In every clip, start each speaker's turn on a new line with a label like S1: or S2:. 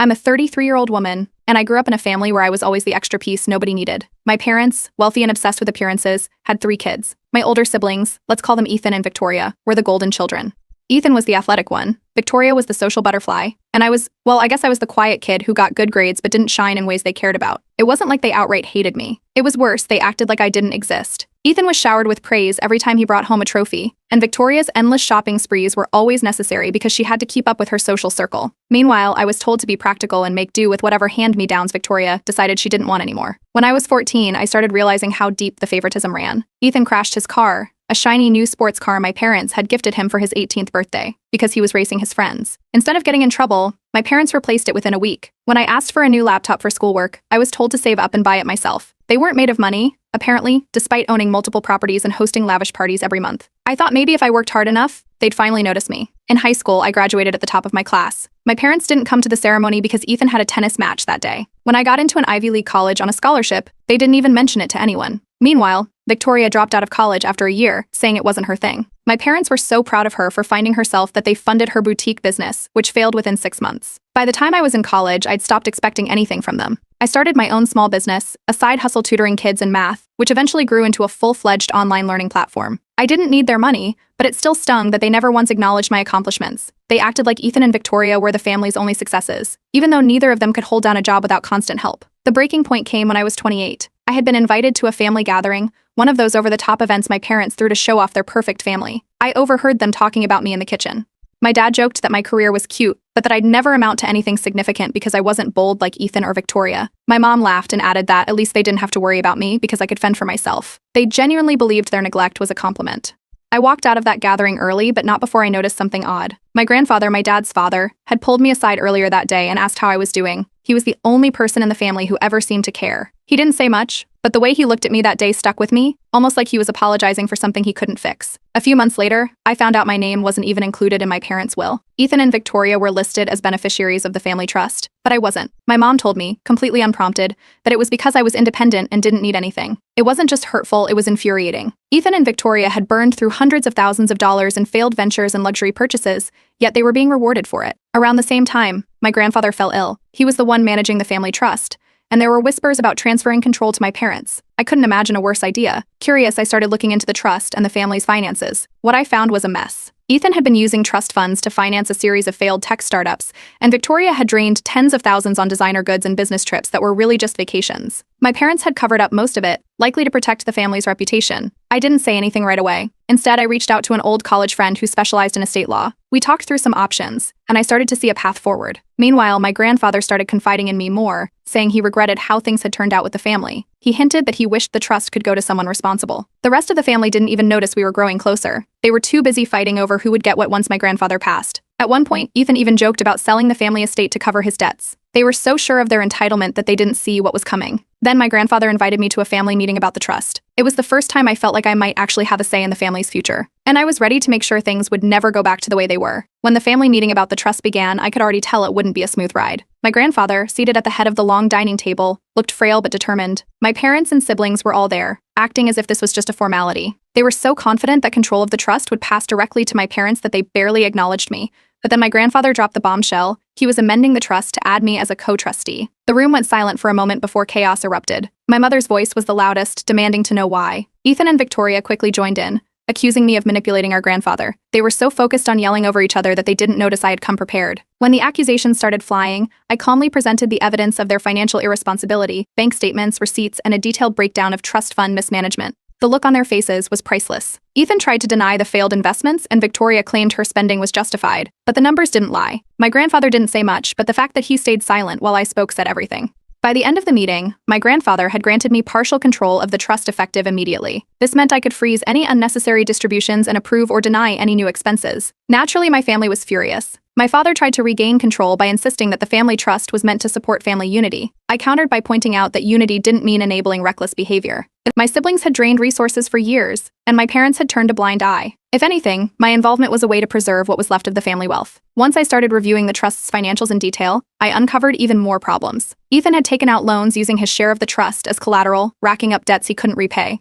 S1: I'm a 33-year-old woman, and I grew up in a family where I was always the extra piece nobody needed. My parents, wealthy and obsessed with appearances, had 3 kids. My older siblings, let's call them Ethan and Victoria, were the golden children. Ethan was the athletic one, Victoria was the social butterfly, and I was the quiet kid who got good grades but didn't shine in ways they cared about. It wasn't like they outright hated me. It was worse, they acted like I didn't exist. Ethan was showered with praise every time he brought home a trophy, and Victoria's endless shopping sprees were always necessary because she had to keep up with her social circle. Meanwhile, I was told to be practical and make do with whatever hand-me-downs Victoria decided she didn't want anymore. When I was 14, I started realizing how deep the favoritism ran. Ethan crashed his car, a shiny new sports car my parents had gifted him for his 18th birthday, because he was racing his friends. Instead of getting in trouble, my parents replaced it within a week. When I asked for a new laptop for schoolwork, I was told to save up and buy it myself. They weren't made of money, apparently, despite owning multiple properties and hosting lavish parties every month. I thought maybe if I worked hard enough, they'd finally notice me. In high school, I graduated at the top of my class. My parents didn't come to the ceremony because Ethan had a tennis match that day. When I got into an Ivy League college on a scholarship, they didn't even mention it to anyone. Meanwhile, Victoria dropped out of college after a year, saying it wasn't her thing. My parents were so proud of her for finding herself that they funded her boutique business, which failed within 6 months. By the time I was in college, I'd stopped expecting anything from them. I started my own small business, a side hustle tutoring kids in math, which eventually grew into a full-fledged online learning platform. I didn't need their money, but it still stung that they never once acknowledged my accomplishments. They acted like Ethan and Victoria were the family's only successes, even though neither of them could hold down a job without constant help. The breaking point came when I was 28. I had been invited to a family gathering, one of those over-the-top events my parents threw to show off their perfect family. I overheard them talking about me in the kitchen. My dad joked that my career was cute, but that I'd never amount to anything significant because I wasn't bold like Ethan or Victoria. My mom laughed and added that at least they didn't have to worry about me because I could fend for myself. They genuinely believed their neglect was a compliment. I walked out of that gathering early, but not before I noticed something odd. My grandfather, my dad's father, had pulled me aside earlier that day and asked how I was doing. He was the only person in the family who ever seemed to care. He didn't say much, but the way he looked at me that day stuck with me, almost like he was apologizing for something he couldn't fix. A few months later, I found out my name wasn't even included in my parents' will. Ethan and Victoria were listed as beneficiaries of the family trust, but I wasn't. My mom told me, completely unprompted, that it was because I was independent and didn't need anything. It wasn't just hurtful, it was infuriating. Ethan and Victoria had burned through hundreds of thousands of dollars in failed ventures and luxury purchases, yet they were being rewarded for it. Around the same time, my grandfather fell ill. He was the one managing the family trust, and there were whispers about transferring control to my parents. I couldn't imagine a worse idea. Curious, I started looking into the trust and the family's finances. What I found was a mess. Ethan had been using trust funds to finance a series of failed tech startups, and Victoria had drained tens of thousands on designer goods and business trips that were really just vacations. My parents had covered up most of it, likely to protect the family's reputation. I didn't say anything right away. Instead, I reached out to an old college friend who specialized in estate law. We talked through some options, and I started to see a path forward. Meanwhile, my grandfather started confiding in me more, saying he regretted how things had turned out with the family. He hinted that he wished the trust could go to someone responsible. The rest of the family didn't even notice we were growing closer. They were too busy fighting over who would get what once my grandfather passed. At one point, Ethan even joked about selling the family estate to cover his debts. They were so sure of their entitlement that they didn't see what was coming. Then my grandfather invited me to a family meeting about the trust. It was the first time I felt like I might actually have a say in the family's future. And I was ready to make sure things would never go back to the way they were. When the family meeting about the trust began, I could already tell it wouldn't be a smooth ride. My grandfather, seated at the head of the long dining table, looked frail but determined. My parents and siblings were all there, acting as if this was just a formality. They were so confident that control of the trust would pass directly to my parents that they barely acknowledged me. But then my grandfather dropped the bombshell. He was amending the trust to add me as a co-trustee. The room went silent for a moment before chaos erupted. My mother's voice was the loudest, demanding to know why. Ethan and Victoria quickly joined in, accusing me of manipulating our grandfather. They were so focused on yelling over each other that they didn't notice I had come prepared. When the accusations started flying, I calmly presented the evidence of their financial irresponsibility, bank statements, receipts, and a detailed breakdown of trust fund mismanagement. The look on their faces was priceless. Ethan tried to deny the failed investments, and Victoria claimed her spending was justified. But the numbers didn't lie. My grandfather didn't say much, but the fact that he stayed silent while I spoke said everything. By the end of the meeting, my grandfather had granted me partial control of the trust effective immediately. This meant I could freeze any unnecessary distributions and approve or deny any new expenses. Naturally, my family was furious. My father tried to regain control by insisting that the family trust was meant to support family unity. I countered by pointing out that unity didn't mean enabling reckless behavior. My siblings had drained resources for years, and my parents had turned a blind eye. If anything, my involvement was a way to preserve what was left of the family wealth. Once I started reviewing the trust's financials in detail, I uncovered even more problems. Ethan had taken out loans using his share of the trust as collateral, racking up debts he couldn't repay.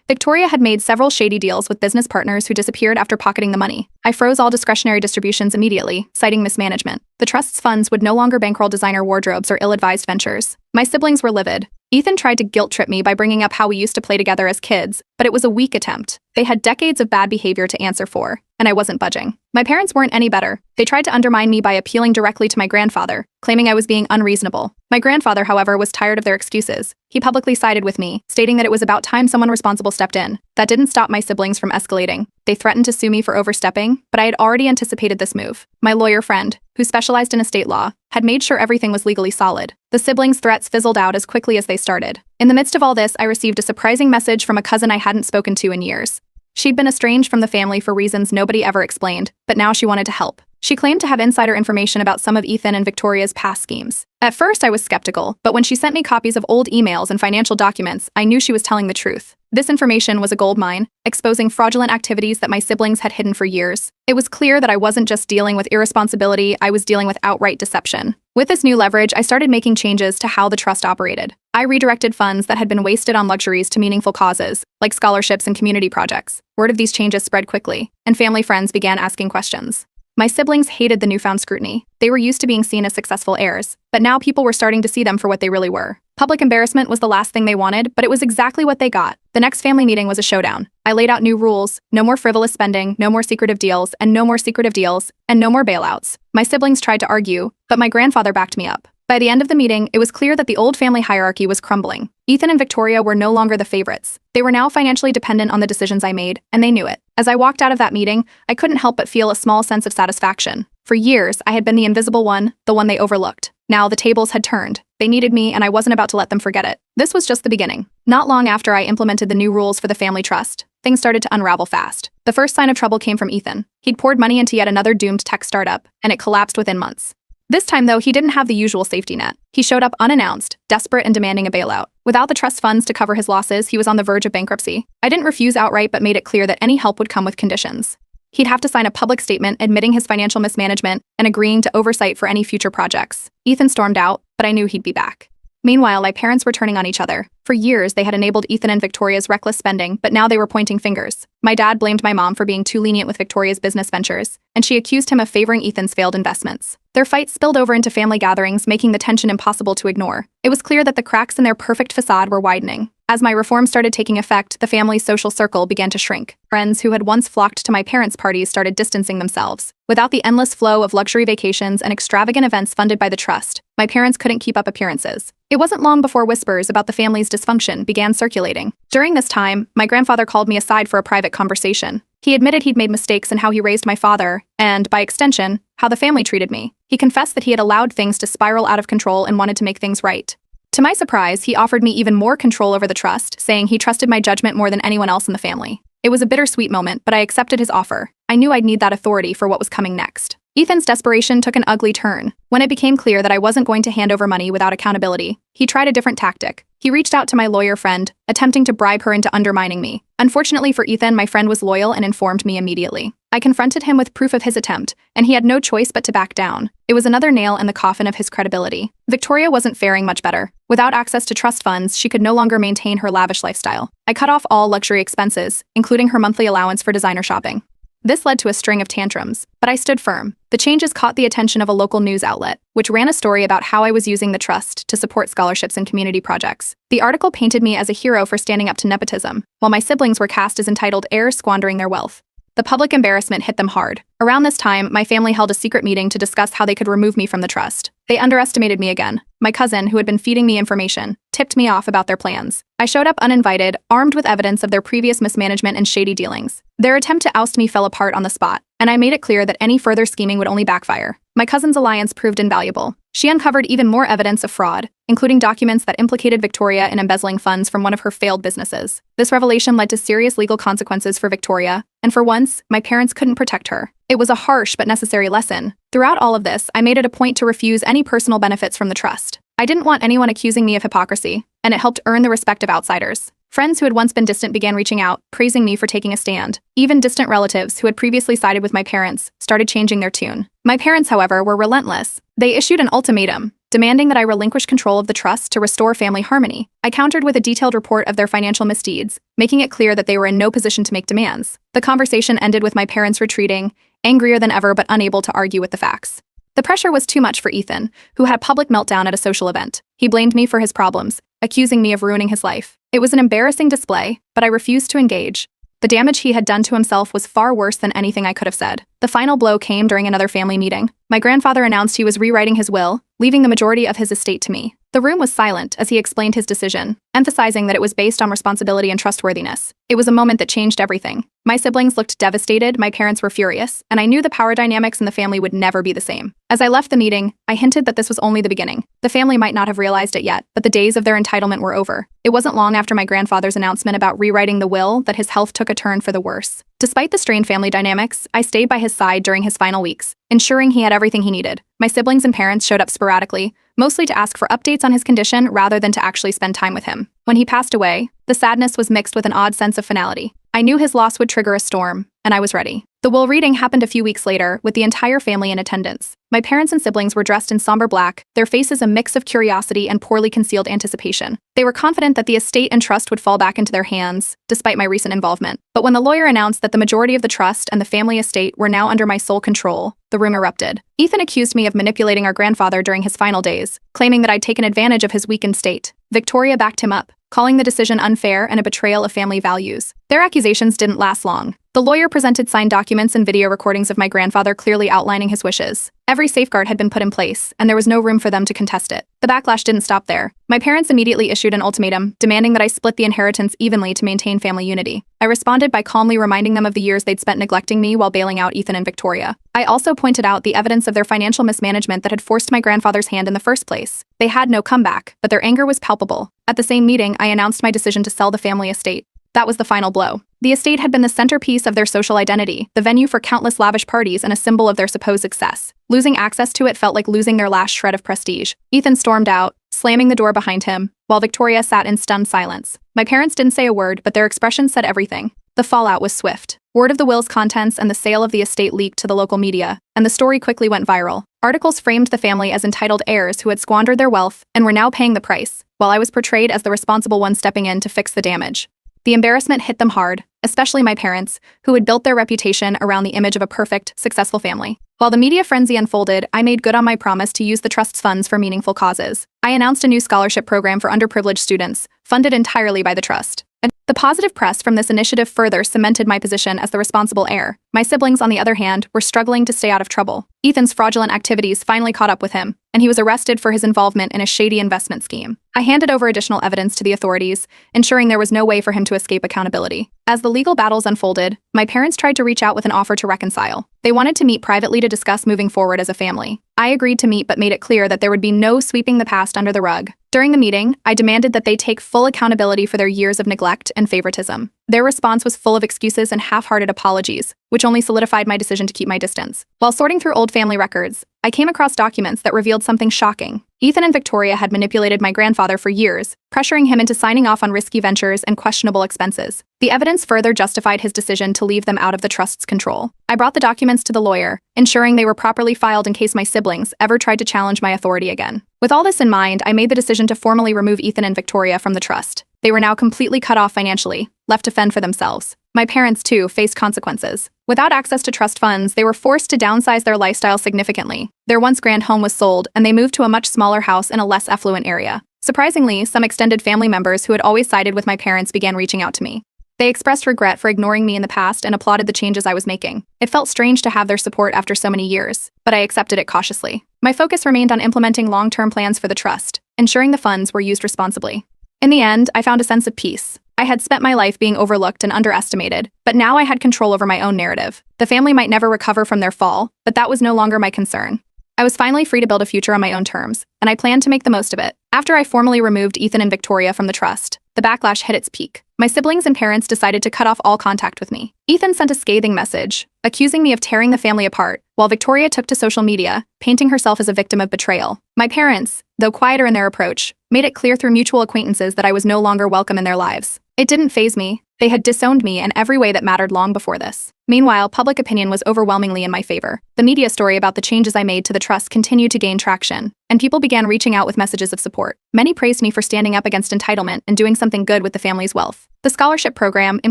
S1: Victoria had made several shady deals with business partners who disappeared after pocketing the money. I froze all discretionary distributions immediately, citing mismanagement. The trust's funds would no longer bankroll designer wardrobes or ill-advised ventures. My siblings were livid. Ethan tried to guilt-trip me by bringing up how we used to play together as kids, but it was a weak attempt. They had decades of bad behavior to answer for, and I wasn't budging. My parents weren't any better. They tried to undermine me by appealing directly to my grandfather, claiming I was being unreasonable. My grandfather, however, was tired of their excuses. He publicly sided with me, stating that it was about time someone responsible stepped in. That didn't stop my siblings from escalating. They threatened to sue me for overstepping, but I had already anticipated this move. My lawyer friend, who specialized in estate law, had made sure everything was legally solid. The siblings' threats fizzled out as quickly as they started. In the midst of all this, I received a surprising message from a cousin I hadn't spoken to in years. She'd been estranged from the family for reasons nobody ever explained, but now she wanted to help. She claimed to have insider information about some of Ethan and Victoria's past schemes. At first, I was skeptical, but when she sent me copies of old emails and financial documents, I knew she was telling the truth. This information was a goldmine, exposing fraudulent activities that my siblings had hidden for years. It was clear that I wasn't just dealing with irresponsibility, I was dealing with outright deception. With this new leverage, I started making changes to how the trust operated. I redirected funds that had been wasted on luxuries to meaningful causes, like scholarships and community projects. Word of these changes spread quickly, and family friends began asking questions. My siblings hated the newfound scrutiny. They were used to being seen as successful heirs, but now people were starting to see them for what they really were. Public embarrassment was the last thing they wanted, but it was exactly what they got. The next family meeting was a showdown. I laid out new rules: no more frivolous spending, no more secretive deals, and no more secretive deals, and no more bailouts. My siblings tried to argue, but my grandfather backed me up. By the end of the meeting, it was clear that the old family hierarchy was crumbling. Ethan and Victoria were no longer the favorites. They were now financially dependent on the decisions I made, and they knew it. As I walked out of that meeting, I couldn't help but feel a small sense of satisfaction. For years, I had been the invisible one, the one they overlooked. Now the tables had turned. They needed me, and I wasn't about to let them forget it. This was just the beginning. Not long after I implemented the new rules for the family trust, things started to unravel fast. The first sign of trouble came from Ethan. He'd poured money into yet another doomed tech startup, and it collapsed within months. This time, though, he didn't have the usual safety net. He showed up unannounced, desperate and demanding a bailout. Without the trust funds to cover his losses, he was on the verge of bankruptcy. I didn't refuse outright, but made it clear that any help would come with conditions. He'd have to sign a public statement admitting his financial mismanagement and agreeing to oversight for any future projects. Ethan stormed out, but I knew he'd be back. Meanwhile, my parents were turning on each other. For years, they had enabled Ethan and Victoria's reckless spending, but now they were pointing fingers. My dad blamed my mom for being too lenient with Victoria's business ventures, and she accused him of favoring Ethan's failed investments. Their fight spilled over into family gatherings, making the tension impossible to ignore. It was clear that the cracks in their perfect facade were widening. As my reforms started taking effect, the family's social circle began to shrink. Friends who had once flocked to my parents' parties started distancing themselves. Without the endless flow of luxury vacations and extravagant events funded by the trust, my parents couldn't keep up appearances. It wasn't long before whispers about the family's dysfunction began circulating. During this time, my grandfather called me aside for a private conversation. He admitted he'd made mistakes in how he raised my father, and, by extension, how the family treated me. He confessed that he had allowed things to spiral out of control and wanted to make things right. To my surprise, he offered me even more control over the trust, saying he trusted my judgment more than anyone else in the family. It was a bittersweet moment, but I accepted his offer. I knew I'd need that authority for what was coming next. Ethan's desperation took an ugly turn. When it became clear that I wasn't going to hand over money without accountability, he tried a different tactic. He reached out to my lawyer friend, attempting to bribe her into undermining me. Unfortunately for Ethan, my friend was loyal and informed me immediately. I confronted him with proof of his attempt, and he had no choice but to back down. It was another nail in the coffin of his credibility. Victoria wasn't faring much better. Without access to trust funds, she could no longer maintain her lavish lifestyle. I cut off all luxury expenses, including her monthly allowance for designer shopping. This led to a string of tantrums, but I stood firm. The changes caught the attention of a local news outlet, which ran a story about how I was using the trust to support scholarships and community projects. The article painted me as a hero for standing up to nepotism, while my siblings were cast as entitled heirs squandering their wealth. The public embarrassment hit them hard. Around this time, my family held a secret meeting to discuss how they could remove me from the trust. They underestimated me again. My cousin, who had been feeding me information, tipped me off about their plans. I showed up uninvited, armed with evidence of their previous mismanagement and shady dealings. Their attempt to oust me fell apart on the spot, and I made it clear that any further scheming would only backfire. My cousin's alliance proved invaluable. She uncovered even more evidence of fraud, including documents that implicated Victoria in embezzling funds from one of her failed businesses. This revelation led to serious legal consequences for Victoria, and for once, my parents couldn't protect her. It was a harsh but necessary lesson. Throughout all of this, I made it a point to refuse any personal benefits from the trust. I didn't want anyone accusing me of hypocrisy, and it helped earn the respect of outsiders. Friends who had once been distant began reaching out, praising me for taking a stand. Even distant relatives who had previously sided with my parents started changing their tune. My parents, however, were relentless. They issued an ultimatum: demanding that I relinquish control of the trust to restore family harmony. I countered with a detailed report of their financial misdeeds, making it clear that they were in no position to make demands. The conversation ended with my parents retreating, angrier than ever but unable to argue with the facts. The pressure was too much for Ethan, who had a public meltdown at a social event. He blamed me for his problems, accusing me of ruining his life. It was an embarrassing display, but I refused to engage. The damage he had done to himself was far worse than anything I could have said. The final blow came during another family meeting. My grandfather announced he was rewriting his will, leaving the majority of his estate to me. The room was silent as he explained his decision, emphasizing that it was based on responsibility and trustworthiness. It was a moment that changed everything. My siblings looked devastated, my parents were furious, and I knew the power dynamics in the family would never be the same. As I left the meeting, I hinted that this was only the beginning. The family might not have realized it yet, but the days of their entitlement were over. It wasn't long after my grandfather's announcement about rewriting the will that his health took a turn for the worse. Despite the strained family dynamics, I stayed by his side during his final weeks, ensuring he had everything he needed. My siblings and parents showed up sporadically, mostly to ask for updates on his condition rather than to actually spend time with him. When he passed away, the sadness was mixed with an odd sense of finality. I knew his loss would trigger a storm, and I was ready. The will reading happened a few weeks later, with the entire family in attendance. My parents and siblings were dressed in somber black, their faces a mix of curiosity and poorly concealed anticipation. They were confident that the estate and trust would fall back into their hands, despite my recent involvement. But when the lawyer announced that the majority of the trust and the family estate were now under my sole control, the room erupted. Ethan accused me of manipulating our grandfather during his final days, claiming that I'd taken advantage of his weakened state. Victoria backed him up, calling the decision unfair and a betrayal of family values. Their accusations didn't last long. The lawyer presented signed documents and video recordings of my grandfather clearly outlining his wishes. Every safeguard had been put in place, and there was no room for them to contest it. The backlash didn't stop there. My parents immediately issued an ultimatum, demanding that I split the inheritance evenly to maintain family unity. I responded by calmly reminding them of the years they'd spent neglecting me while bailing out Ethan and Victoria. I also pointed out the evidence of their financial mismanagement that had forced my grandfather's hand in the first place. They had no comeback, but their anger was palpable. At the same meeting, I announced my decision to sell the family estate. That was the final blow. The estate had been the centerpiece of their social identity, the venue for countless lavish parties and a symbol of their supposed success. Losing access to it felt like losing their last shred of prestige. Ethan stormed out, slamming the door behind him, while Victoria sat in stunned silence. My parents didn't say a word, but their expressions said everything. The fallout was swift. Word of the will's contents and the sale of the estate leaked to the local media, and the story quickly went viral. Articles framed the family as entitled heirs who had squandered their wealth and were now paying the price, while I was portrayed as the responsible one stepping in to fix the damage. The embarrassment hit them hard, especially my parents, who had built their reputation around the image of a perfect, successful family. While the media frenzy unfolded, I made good on my promise to use the trust's funds for meaningful causes. I announced a new scholarship program for underprivileged students, funded entirely by the trust. The positive press from this initiative further cemented my position as the responsible heir. My siblings, on the other hand, were struggling to stay out of trouble. Ethan's fraudulent activities finally caught up with him, and he was arrested for his involvement in a shady investment scheme. I handed over additional evidence to the authorities, ensuring there was no way for him to escape accountability. As the legal battles unfolded, my parents tried to reach out with an offer to reconcile. They wanted to meet privately to discuss moving forward as a family. I agreed to meet but made it clear that there would be no sweeping the past under the rug. During the meeting, I demanded that they take full accountability for their years of neglect and favoritism. Their response was full of excuses and half-hearted apologies, which only solidified my decision to keep my distance. While sorting through old family records, I came across documents that revealed something shocking. Ethan and Victoria had manipulated my grandfather for years, pressuring him into signing off on risky ventures and questionable expenses. The evidence further justified his decision to leave them out of the trust's control. I brought the documents to the lawyer, ensuring they were properly filed in case my siblings ever tried to challenge my authority again. With all this in mind, I made the decision to formally remove Ethan and Victoria from the trust. They were now completely cut off financially, left to fend for themselves. My parents, too, faced consequences. Without access to trust funds, they were forced to downsize their lifestyle significantly. Their once grand home was sold, and they moved to a much smaller house in a less affluent area. Surprisingly, some extended family members who had always sided with my parents began reaching out to me. They expressed regret for ignoring me in the past and applauded the changes I was making. It felt strange to have their support after so many years, but I accepted it cautiously. My focus remained on implementing long-term plans for the trust, ensuring the funds were used responsibly. In the end, I found a sense of peace. I had spent my life being overlooked and underestimated, but now I had control over my own narrative. The family might never recover from their fall, but that was no longer my concern. I was finally free to build a future on my own terms, and I planned to make the most of it. After I formally removed Ethan and Victoria from the trust, the backlash hit its peak. My siblings and parents decided to cut off all contact with me. Ethan sent a scathing message, accusing me of tearing the family apart, while Victoria took to social media, painting herself as a victim of betrayal. My parents, though quieter in their approach, made it clear through mutual acquaintances that I was no longer welcome in their lives. It didn't faze me. They had disowned me in every way that mattered long before this. Meanwhile, public opinion was overwhelmingly in my favor. The media story about the changes I made to the trust continued to gain traction, and people began reaching out with messages of support. Many praised me for standing up against entitlement and doing something good with the family's wealth. The scholarship program, in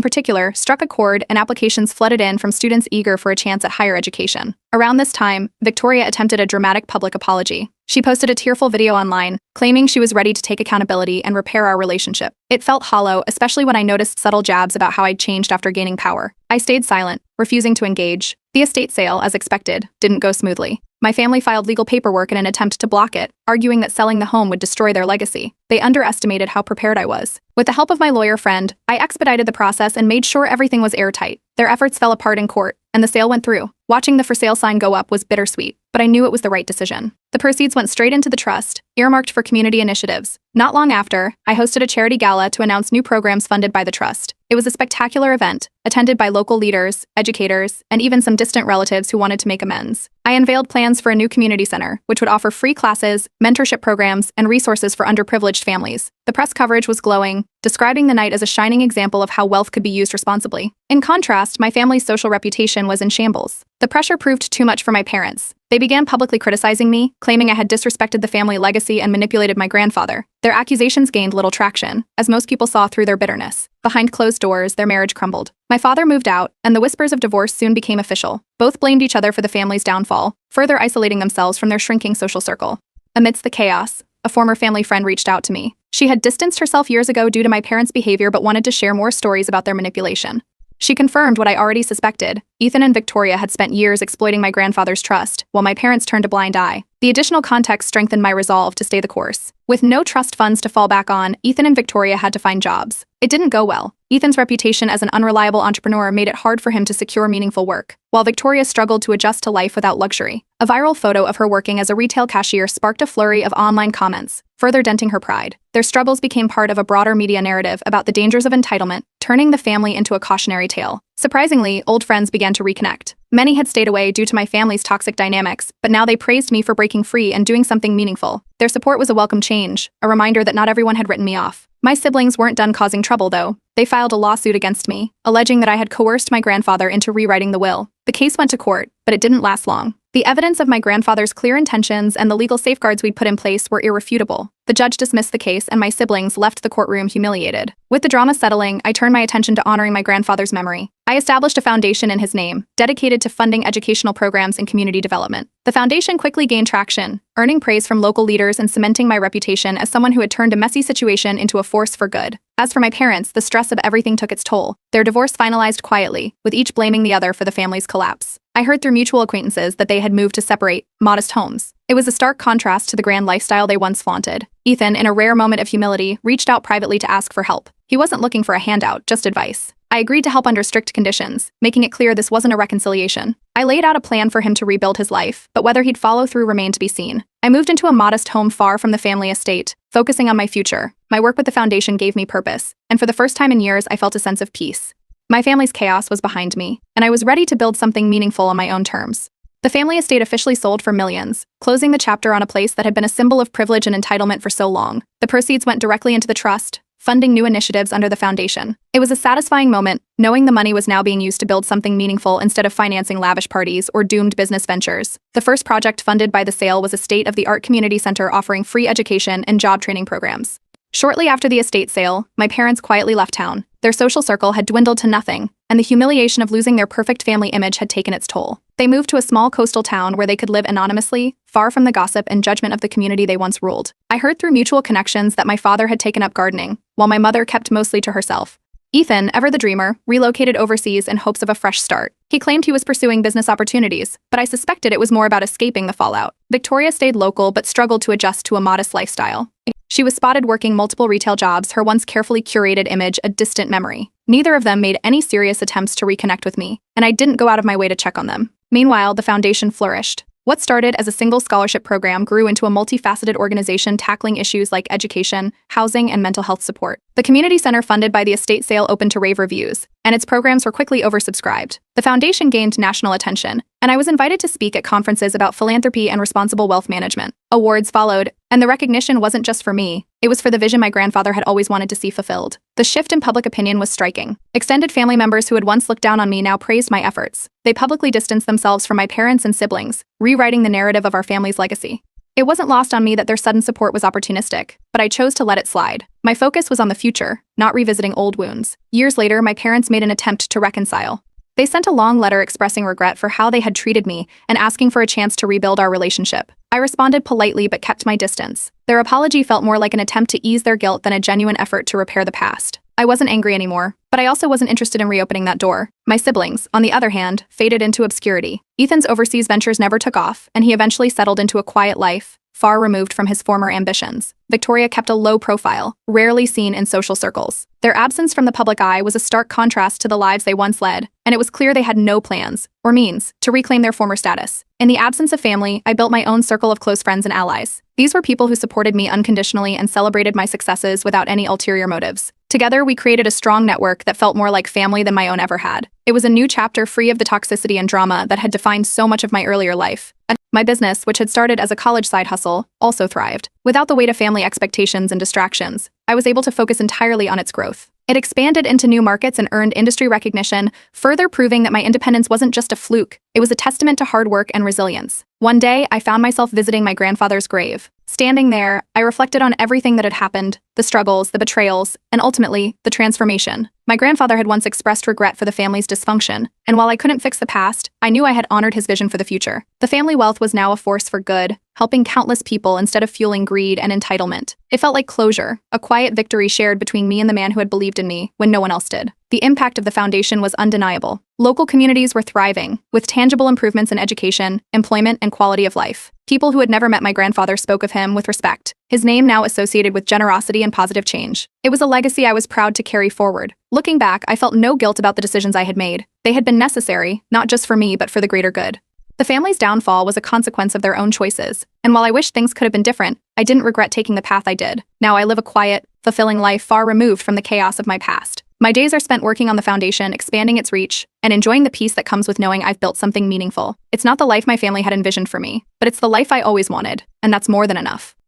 S1: particular, struck a chord, and applications flooded in from students eager for a chance at higher education. Around this time, Victoria attempted a dramatic public apology. She posted a tearful video online, claiming she was ready to take accountability and repair our relationship. It felt hollow, especially when I noticed subtle jabs about how I'd changed after gaining power. I stayed silent, refusing to engage. The estate sale, as expected, didn't go smoothly. My family filed legal paperwork in an attempt to block it, arguing that selling the home would destroy their legacy. They underestimated how prepared I was. With the help of my lawyer friend, I expedited the process and made sure everything was airtight. Their efforts fell apart in court, and the sale went through. Watching the for sale sign go up was bittersweet, but I knew it was the right decision. The proceeds went straight into the trust, earmarked for community initiatives. Not long after, I hosted a charity gala to announce new programs funded by the trust. It was a spectacular event, attended by local leaders, educators, and even some distant relatives who wanted to make amends. I unveiled plans for a new community center, which would offer free classes, mentorship programs, and resources for underprivileged families. The press coverage was glowing, describing the night as a shining example of how wealth could be used responsibly. In contrast, my family's social reputation was in shambles. The pressure proved too much for my parents. They began publicly criticizing me, claiming I had disrespected the family legacy and manipulated my grandfather. Their accusations gained little traction, as most people saw through their bitterness. Behind closed doors, their marriage crumbled. My father moved out, and the whispers of divorce soon became official. Both blamed each other for the family's downfall, further isolating themselves from their shrinking social circle. Amidst the chaos, a former family friend reached out to me. She had distanced herself years ago due to my parents' behavior but wanted to share more stories about their manipulation. She confirmed what I already suspected. Ethan and Victoria had spent years exploiting my grandfather's trust, while my parents turned a blind eye. The additional context strengthened my resolve to stay the course. With no trust funds to fall back on, Ethan and Victoria had to find jobs. It didn't go well. Ethan's reputation as an unreliable entrepreneur made it hard for him to secure meaningful work, while Victoria struggled to adjust to life without luxury. A viral photo of her working as a retail cashier sparked a flurry of online comments, further denting her pride. Their struggles became part of a broader media narrative about the dangers of entitlement, turning the family into a cautionary tale. Surprisingly, old friends began to reconnect. Many had stayed away due to my family's toxic dynamics, but now they praised me for breaking free and doing something meaningful. Their support was a welcome change, a reminder that not everyone had written me off. My siblings weren't done causing trouble, though. They filed a lawsuit against me, alleging that I had coerced my grandfather into rewriting the will. The case went to court, but it didn't last long. The evidence of my grandfather's clear intentions and the legal safeguards we'd put in place were irrefutable. The judge dismissed the case, and my siblings left the courtroom humiliated. With the drama settling, I turned my attention to honoring my grandfather's memory. I established a foundation in his name, dedicated to funding educational programs and community development. The foundation quickly gained traction, earning praise from local leaders and cementing my reputation as someone who had turned a messy situation into a force for good. As for my parents, the stress of everything took its toll. Their divorce finalized quietly, with each blaming the other for the family's collapse. I heard through mutual acquaintances that they had moved to separate, modest homes. It was a stark contrast to the grand lifestyle they once flaunted. Ethan, in a rare moment of humility, reached out privately to ask for help. He wasn't looking for a handout, just advice. I agreed to help under strict conditions, making it clear this wasn't a reconciliation. I laid out a plan for him to rebuild his life, but whether he'd follow through remained to be seen. I moved into a modest home far from the family estate, focusing on my future. My work with the foundation gave me purpose, and for the first time in years, I felt a sense of peace. My family's chaos was behind me, and I was ready to build something meaningful on my own terms. The family estate officially sold for millions, closing the chapter on a place that had been a symbol of privilege and entitlement for so long. The proceeds went directly into the trust, funding new initiatives under the foundation. It was a satisfying moment, knowing the money was now being used to build something meaningful instead of financing lavish parties or doomed business ventures. The first project funded by the sale was a state-of-the-art community center offering free education and job training programs. Shortly after the estate sale, my parents quietly left town. Their social circle had dwindled to nothing, and the humiliation of losing their perfect family image had taken its toll. They moved to a small coastal town where they could live anonymously, far from the gossip and judgment of the community they once ruled. I heard through mutual connections that my father had taken up gardening, while my mother kept mostly to herself. Ethan, ever the dreamer, relocated overseas in hopes of a fresh start. He claimed he was pursuing business opportunities, but I suspected it was more about escaping the fallout. Victoria stayed local but struggled to adjust to a modest lifestyle. She was spotted working multiple retail jobs, her once carefully curated image a distant memory. Neither of them made any serious attempts to reconnect with me, and I didn't go out of my way to check on them. Meanwhile, the foundation flourished. What started as a single scholarship program grew into a multifaceted organization tackling issues like education, housing, and mental health support. The community center funded by the estate sale opened to rave reviews, and its programs were quickly oversubscribed. The foundation gained national attention, and I was invited to speak at conferences about philanthropy and responsible wealth management. Awards followed, and the recognition wasn't just for me, it was for the vision my grandfather had always wanted to see fulfilled. The shift in public opinion was striking. Extended family members who had once looked down on me now praised my efforts. They publicly distanced themselves from my parents and siblings, rewriting the narrative of our family's legacy. It wasn't lost on me that their sudden support was opportunistic, but I chose to let it slide. My focus was on the future, not revisiting old wounds. Years later, my parents made an attempt to reconcile. They sent a long letter expressing regret for how they had treated me and asking for a chance to rebuild our relationship. I responded politely but kept my distance. Their apology felt more like an attempt to ease their guilt than a genuine effort to repair the past. I wasn't angry anymore, but I also wasn't interested in reopening that door. My siblings, on the other hand, faded into obscurity. Ethan's overseas ventures never took off, and he eventually settled into a quiet life, far removed from his former ambitions. Victoria kept a low profile, rarely seen in social circles. Their absence from the public eye was a stark contrast to the lives they once led, and it was clear they had no plans, or means, to reclaim their former status. In the absence of family, I built my own circle of close friends and allies. These were people who supported me unconditionally and celebrated my successes without any ulterior motives. Together, we created a strong network that felt more like family than my own ever had. It was a new chapter free of the toxicity and drama that had defined so much of my earlier life. My business, which had started as a college side hustle, also thrived. Without the weight of family expectations and distractions, I was able to focus entirely on its growth. It expanded into new markets and earned industry recognition, further proving that my independence wasn't just a fluke, it was a testament to hard work and resilience. One day, I found myself visiting my grandfather's grave. Standing there, I reflected on everything that had happened, the struggles, the betrayals, and ultimately, the transformation. My grandfather had once expressed regret for the family's dysfunction, and while I couldn't fix the past, I knew I had honored his vision for the future. The family wealth was now a force for good, helping countless people instead of fueling greed and entitlement. It felt like closure, a quiet victory shared between me and the man who had believed in me when no one else did. The impact of the foundation was undeniable. Local communities were thriving, with tangible improvements in education, employment, and quality of life. People who had never met my grandfather spoke of him with respect, his name now associated with generosity and positive change. It was a legacy I was proud to carry forward. Looking back, I felt no guilt about the decisions I had made. They had been necessary, not just for me, but for the greater good. The family's downfall was a consequence of their own choices, and while I wish things could have been different, I didn't regret taking the path I did. Now I live a quiet, fulfilling life far removed from the chaos of my past. My days are spent working on the foundation, expanding its reach, and enjoying the peace that comes with knowing I've built something meaningful. It's not the life my family had envisioned for me, but it's the life I always wanted, and that's more than enough.